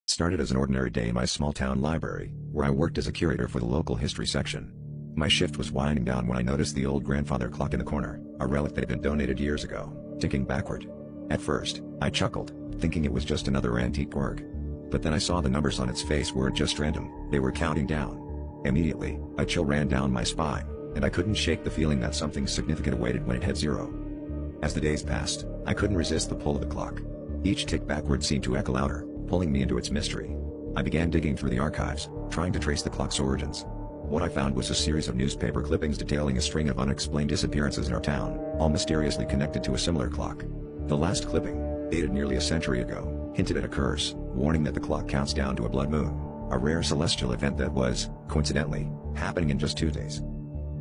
Started as an ordinary day in my small-town library, where I worked as a curator for the local history section. My shift was winding down when I noticed the old grandfather clock in the corner, a relic that had been donated years ago, ticking backward. At first, I chuckled, thinking it was just another antique work. But then I saw the numbers on its face weren't just random, they were counting down. Immediately, a chill ran down my spine, and I couldn't shake the feeling that something significant awaited when it hit zero. As the days passed, I couldn't resist the pull of the clock. Each tick backward seemed to echo louder, pulling me into its mystery. I began digging through the archives, trying to trace the clock's origins. What I found was a series of newspaper clippings detailing a string of unexplained disappearances in our town, all mysteriously connected to a similar clock. The last clipping, dated nearly a century ago, hinted at a curse, warning that the clock counts down to a blood moon, a rare celestial event that was, coincidentally, happening in just 2 days.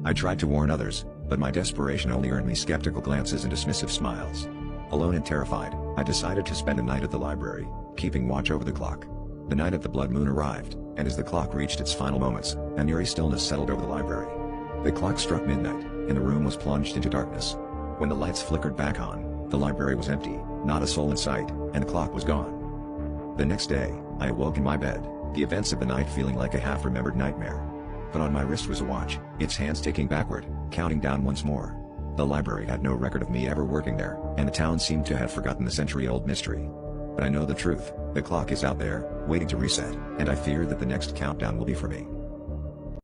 I tried to warn others, but my desperation only earned me skeptical glances and dismissive smiles. Alone and terrified, I decided to spend a night at the library, keeping watch over the clock. The night of the blood moon arrived, and as the clock reached its final moments, an eerie stillness settled over the library. The clock struck midnight, and the room was plunged into darkness. When the lights flickered back on, the library was empty, not a soul in sight, and the clock was gone. The next day, I awoke in my bed, the events of the night feeling like a half-remembered nightmare. But on my wrist was a watch, its hands ticking backward, counting down once more. The library had no record of me ever working there, and the town seemed to have forgotten the century-old mystery. But I know the truth, the clock is out there, waiting to reset, and I fear that the next countdown will be for me.